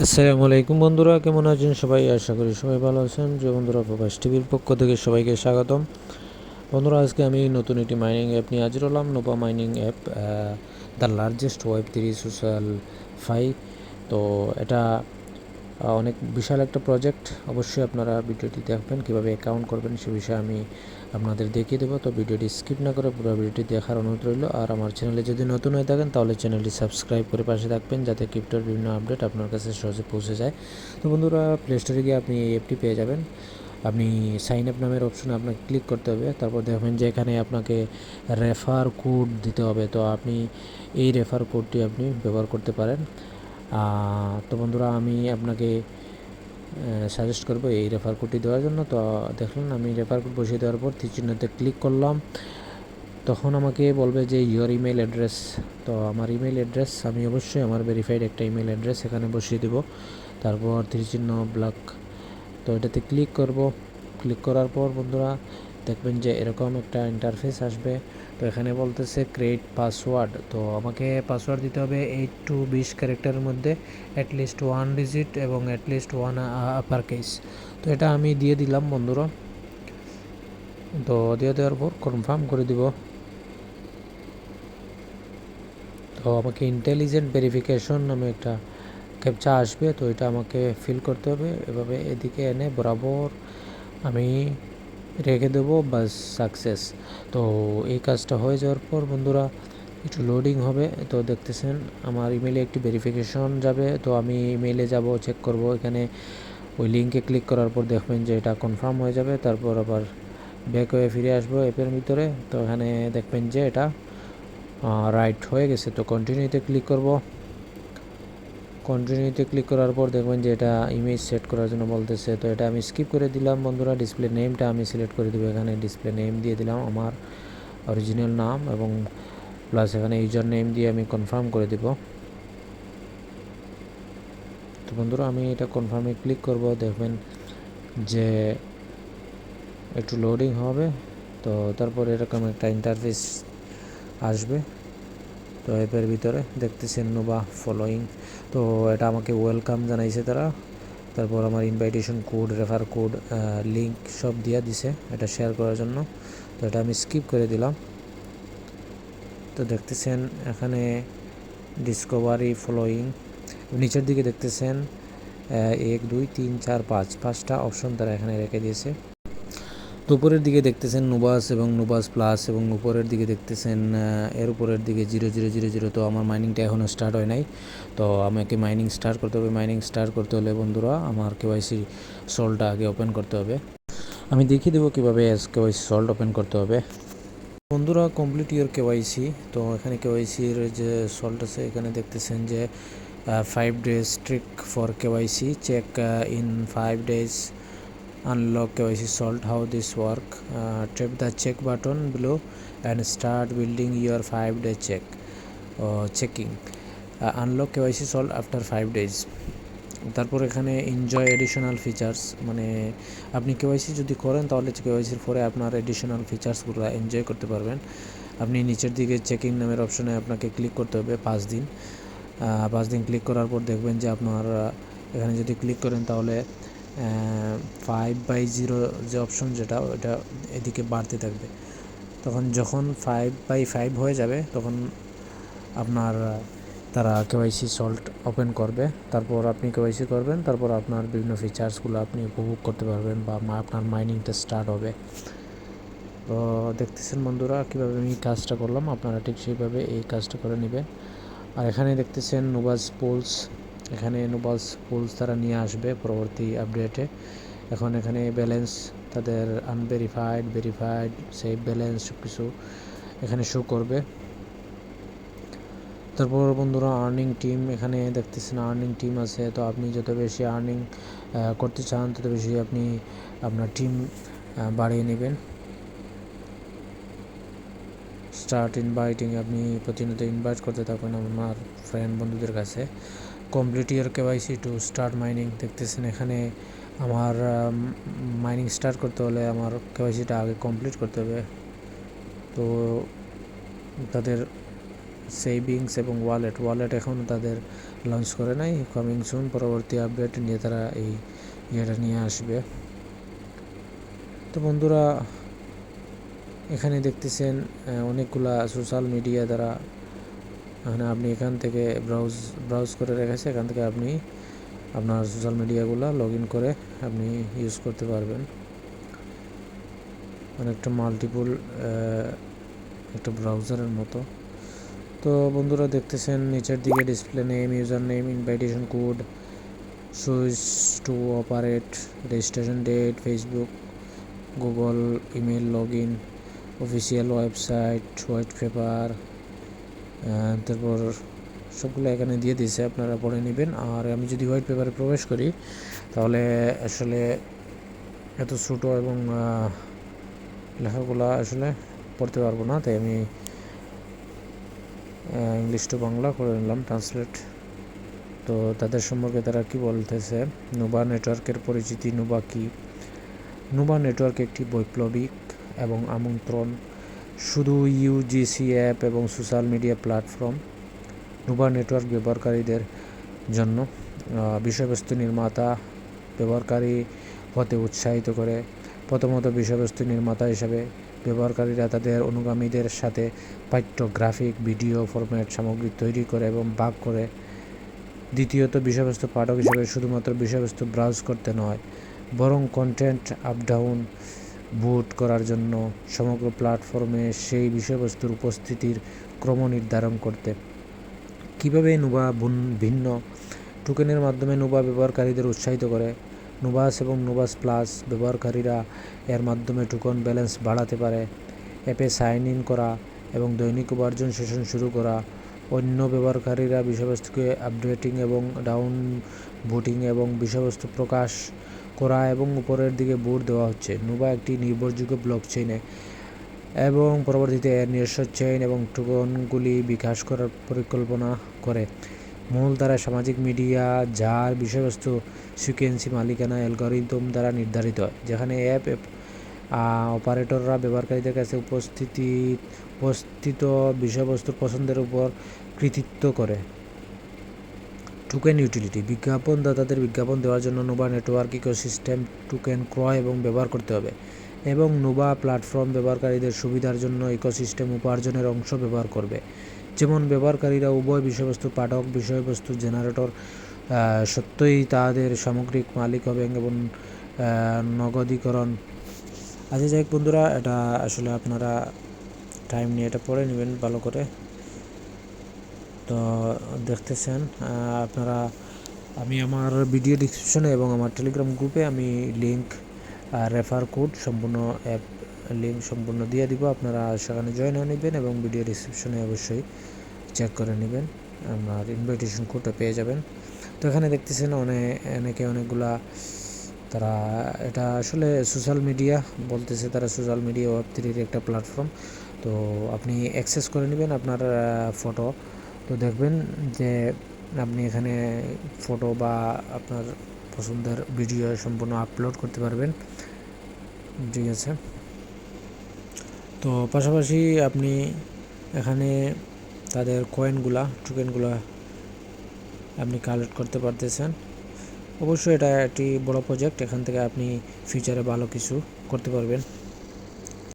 আসসালামু আলাইকুম বন্ধুরা, কেমন আছেন সবাই? আশা করি সবাই ভালো আছেন। যে বন্ধুরা, প্রবাস টিভির পক্ষ থেকে সবাইকে স্বাগতম। বন্ধুরা, আজকে আমি নতুন একটি মাইনিং অ্যাপ নিয়ে হাজির হলাম। Nova mining app, the largest ওয়েব3 সোশ্যাল ফাই। তো এটা অনেক বিশাল একটা প্রজেক্ট। অবশ্যই আপনারা ভিডিওটি দেখবেন, কীভাবে অ্যাকাউন্ট করবেন সে বিষয়ে আমি আপনাদের দেখিয়ে দেবো। তো ভিডিওটি স্কিপ না করে পুরো ভিডিওটি দেখার অনুরোধ রইল। আর আমার চ্যানেলে যদি নতুন হয়ে থাকেন তাহলে চ্যানেলটি সাবস্ক্রাইব করে পাশে থাকবেন, যাতে ক্রিপ্টোর বিভিন্ন আপডেট আপনার কাছে সহজে পৌঁছে যায়। তো বন্ধুরা, প্লে স্টোরে গিয়ে আপনি এই অ্যাপটি পেয়ে যাবেন। আপনি সাইন আপ নামের অপশনে আপনাকে ক্লিক করতে হবে। তারপর দেখবেন যে এখানে আপনাকে রেফার কোড দিতে হবে। তো আপনি এই রেফার কোডটি আপনি ব্যবহার করতে পারেন। তো বন্ধুরা, আমি আপনাকে সাজেস্ট করবো এই রেফার কোডটি দেওয়ার জন্য। তো দেখলেন, আমি রেফার কোড বসিয়ে দেওয়ার পর তীরচিহ্নতে ক্লিক করলাম। তখন আমাকে বলবে যে ইয়োর ইমেল অ্যাড্রেস। তো আমার ইমেল অ্যাড্রেস আমি অবশ্যই আমার ভেরিফাইড একটা ইমেল অ্যাড্রেস এখানে বসিয়ে দেব। তারপর তীরচিহ্ন ব্লক, তো এটাতে ক্লিক করব। ক্লিক করার পর বন্ধুরা দেখবেন যে এরকম একটা ইন্টারফেস আসবে। তো এখানে বলতেছে ক্রিয়েট পাসওয়ার্ড। তো আমাকে পাসওয়ার্ড দিতে হবে 8 to 20 ক্যারেক্টারের মধ্যে, অ্যাটলিস্ট 1 ডিজিট এবং অ্যাটলিস্ট 1 আপার কেস। তো এটা আমি দিয়ে দিলাম বন্ধুরা। তো দিয়ে দেওয়ার পর কনফার্ম করে দিব। তো আমাকে ইন্টেলিজেন্ট ভেরিফিকেশন নামে একটা ক্যাপচা আসবে। তো এটা আমাকে ফিল করতে হবে এভাবে, এদিকে এনে বরাবর আমি রেখে দেবো, বাস সাকসেস। তো এই কাজটা হয়ে যাওয়ার পর বন্ধুরা একটু লোডিং হবে। তো দেখতেছেন আমার ইমেলে একটি ভেরিফিকেশন যাবে। তো আমি ইমেলে যাব, চেক করব। এখানে ওই লিঙ্কে ক্লিক করার পর দেখবেন যে এটা কনফার্ম হয়ে যাবে। তারপর আবার ব্যাক হয়ে ফিরে আসবো অ্যাপের ভিতরে। তো এখানে দেখবেন যে এটা রাইট হয়ে গেছে। তো কন্টিনিউতে ক্লিক করব। কন্টিনিউতে ক্লিক করার পর দেখবেন যে এটা ইমেজ সেট করার জন্য বলতেছে। তো এটা আমি স্কিপ করে দিলাম বন্ধুরা। ডিসপ্লে নেমটা আমি সিলেক্ট করে দেবো। এখানে ডিসপ্লে নেম দিয়ে দিলাম আমার অরিজিনাল নাম, এবং প্লাস এখানে ইউজার নেম দিয়ে আমি কনফার্ম করে দেব। তো বন্ধুরা, আমি এটা কনফার্মে ক্লিক করব। দেখবেন যে একটু লোডিং হবে। তো তারপর এরকম একটা ইন্টারফেস আসবে। তো অ্যাপের ভিতরে দেখতেছেন নোভা ফলোয়িং। তো এটা আমাকে ওয়েলকাম জানাইছে তারা। তারপর আমার invitation code, refer code, link সব দিয়ে দিছে এটা শেয়ার করার জন্য। তো এটা আমি স্কিপ করে দিলাম। তো দেখতেছেন এখানে ডিসকভারি ফলোয়িং, নিচের দিকে দেখতেছেন 1 2 3 4 5 5টা অপশন তারা এখানে রেখে দিয়েছে। তো উপরের দিকে দেখতেছেন নুবাস এবং নুবাস প্লাস, এবং উপরের দিকে দেখতেছেন এর উপরের দিকে 0000। তো আমার মাইনিংটা এখনও স্টার্ট হয় নাই। তো আমাকে মাইনিং স্টার্ট করতে হবে। মাইনিং স্টার্ট করতে হলে বন্ধুরা আমার কেওয়াইসি সল্টটা আগে ওপেন করতে হবে। আমি দেখিয়ে দেবো কীভাবে কেওয়াইসি সল্ট ওপেন করতে হবে। বন্ধুরা, কমপ্লিট ইউর কেওয়াইসি। তো এখানে কেওয়াইসির যে সল্ট আছে এখানে দেখতেছেন যে 5 days trick for KYC check in 5 days unlock KYC salt. How this work? Tap the check button below and start building your 5-day checking. Unlock KYC salt after 5 days. তারপর এখানে এনজয় এডিশনাল ফিচার্স, মানে আপনি KYC যদি করেন তাহলে কেওয়াইসির পরে আপনার এডিশনাল ফিচার্সগুলো এনজয় করতে পারবেন। আপনি নিচের দিকে চেকিং নামের অপশনে আপনাকে ক্লিক করতে হবে 5 দিন। 5 দিন ক্লিক করার পর দেখবেন যে আপনার এখানে যদি ক্লিক করেন তাহলে 5/0 যে অপশন, যেটা ওটা এদিকে বাড়তে থাকবে। তখন যখন 5/5 হয়ে যাবে তখন আপনার তারা কেওয়াইসি সল্ট ওপেন করবে। তারপর আপনি কেওয়াইসি করবেন, তারপর আপনার বিভিন্ন ফিচার্সগুলো আপনি উপভোগ করতে পারবেন বা আপনার মাইনিংটা স্টার্ট হবে। তো দেখতেছেন বন্ধুরা কীভাবে আমি কাজটা করলাম, আপনারা ঠিক সেইভাবে এই কাজটা করে নেবেন। আর এখানে দেখতেছেন নুবাস পোলস। এখানে নুবাস পোলস তারা নিয়ে আসবে পরবর্তী আপডেটে। এখন এখানে ব্যালেন্স তাদের আনভেরিফাইড, ভেরিফাইড, সেভ ব্যালেন্স সব কিছু এখানে শো করবে। তারপর বন্ধুরা আর্নিং টিম, এখানে দেখতেছেন আর্নিং টিম আছে। তো আপনি যত বেশি আর্নিং করতে চান তত বেশি আপনি আপনার টিম বাড়িয়ে নেবেন। স্টার্ট ইনভাইটিং, আপনি প্রতিনিয়ত ইনভাইট করতে থাকবেন আপনার ফ্রেন্ড বন্ধুদের কাছে। Complete year KYC to start mining. দেখতেছেন এখানে আমার মাইনিং স্টার্ট করতে হলে আমার কেওয়াইসিটা আগে কমপ্লিট করতে হবে। তো তাদের সেভিংস এবং ওয়ালেট এখন তাদের লঞ্চ করে নাই, কামিং সুন, পরবর্তী আপডেট নিয়ে তারা এই ইয়েটা নিয়ে আসবে। তো বন্ধুরা এখানে দেখতেছেন অনেকগুলা সোশ্যাল মিডিয়া দ্বারা এখানে আপনি এখান থেকে ব্রাউজ করে রেখেছে, এখান থেকে আপনি আপনার সোশ্যাল মিডিয়াগুলো লগ ইন করে আপনি ইউজ করতে পারবেন। অনেকটা মাল্টিপল একটা ব্রাউজারের মতো। তো বন্ধুরা দেখতেছেন নিচের দিকে display name, user name, invitation code, switch to operate, registration date, Facebook, Google, email log in, official website, white paper, তারপর সবগুলো এখানে দিয়ে দিয়েছে, আপনারা পড়ে নেবেন। আর আমি যদি হোয়াইট পেপারে প্রবেশ করি তাহলে আসলে এত ছোটো এবং লেখাগুলো আসলে পড়তে পারবো না, তাই আমি ইংলিশ টু বাংলা করে নিলাম ট্রান্সলেট। তো তাদের সম্পর্কে তারা কি বলতেছে, নুবা নেটওয়ার্কের পরিচিতি। নুবা কি? নুবা নেটওয়ার্ক একটি বৈপ্লবিক এবং আমন্ত্রণ শুধু ইউজিসি অ্যাপ এবং সোশ্যাল মিডিয়া প্ল্যাটফর্ম। নুবা নেটওয়ার্ক ব্যবহারকারীদের জন্য বিষয়বস্তু নির্মাতা ব্যবহারকারী হতে উৎসাহিত করে। প্রথমত, বিষয়বস্তু নির্মাতা হিসাবে ব্যবহারকারীরা তাদের অনুগামীদের সাথে পাঠ্য, গ্রাফিক, ভিডিও ফরম্যাট সামগ্রী তৈরি করে এবং ভাগ করে। দ্বিতীয়ত, বিষয়বস্তু পাঠক হিসেবে শুধুমাত্র বিষয়বস্তু ব্রাউজ করতে নয়, বরং কন্টেন্ট আপডাউন বুট করার জন্য সমগ্র প্ল্যাটফর্মে সেই বিষয়বস্তুর উপস্থিতির ক্রম নির্ধারণ করতে। কীভাবে নুবা ভিন্ন? টোকেনের মাধ্যমে নুবা ব্যবহারকারীদের উৎসাহিত করে। নুবাস এবং নুবাস প্লাস ব্যবহারকারীরা এর মাধ্যমে টোকন ব্যালেন্স বাড়াতে পারে। অ্যাপে সাইন ইন করা এবং দৈনিক উপার্জন সেশন শুরু করা। অন্য ব্যবহারকারীরা বিষয়বস্তুকে আপডেটিং এবং ডাউন বুটিং এবং বিষয়বস্তু প্রকাশ করা এবং উপরের দিকে বুট দেওয়া হচ্ছে। নুবা একটি নির্ভরযোগ্য ব্লকচেইনে এবং পরবর্তীতে এর নিজস্ব চেইন এবং টোকনগুলি বিকাশ করার পরিকল্পনা করে। মূল দ্বারা সামাজিক মিডিয়া যার বিষয়বস্তু সিকোয়েন্সি মালিকানা অ্যালগরিদম দ্বারা নির্ধারিত হয়, যেখানে অ্যাপ অপারেটররা ব্যবহারকারীদের কাছে উপস্থিত বিষয়বস্তুর পছন্দের উপর কৃতিত্ব করে। Token utility. বিজ্ঞাপনদাতাদের বিজ্ঞাপন দেওয়ার জন্য নুবা নেটওয়ার্ক ইকোসিস্টেম টোকেন ক্রয় এবং ব্যবহার করতে হবে, এবং নুবা প্ল্যাটফর্ম ব্যবহারকারীদের সুবিধার জন্য ইকোসিস্টেম উপার্জনের অংশ ব্যবহার করবে। যেমন ব্যবহারকারীরা উভয় বিষয়বস্তু পাঠক, বিষয়বস্তু জেনারেটর সত্যই তাদের সামগ্রিক মালিক হবে এবং নগদীকরণ। আচ্ছা যাই হোক বন্ধুরা, এটা আসলে আপনারা টাইম নিয়ে এটা পড়ে নেবেন ভালো করে। তো দেখতেছেন আপনারা, আমি আমার ভিডিও ডিসক্রিপশনে এবং আমার টেলিগ্রাম গ্রুপে আমি লিঙ্ক রেফার কোড সম্পূর্ণ অ্যাপ লিঙ্ক সম্পূর্ণ দিয়ে দিব, আপনারা সেখানে জয়েন হয়ে নেবেন এবং ভিডিও ডিসক্রিপশনে অবশ্যই চেক করে নেবেন, আপনার ইনভাইটেশন কোডটা পেয়ে যাবেন। তো এখানে দেখতেছেন অনেকে অনেকগুলা তারা, এটা আসলে সোশ্যাল মিডিয়া বলতেছে, তারা সোশ্যাল মিডিয়া ওয়েব3 একটা প্ল্যাটফর্ম। তো আপনি অ্যাক্সেস করে নেবেন আপনার ফটো, তো দেখবেন যে আপনি এখানে ফটো বা আপনার পছন্দের ভিডিও সম্পূর্ণ আপলোড করতে পারবেন, ঠিক আছে। তো পাশাপাশি আপনি এখানে তাদের টোকেনগুলা আপনি কালেক্ট করতে পারতেছেন। অবশ্যই এটা একটি বড় প্রজেক্ট, এখান থেকে আপনি ফিউচারে ভালো কিছু করতে পারবেন।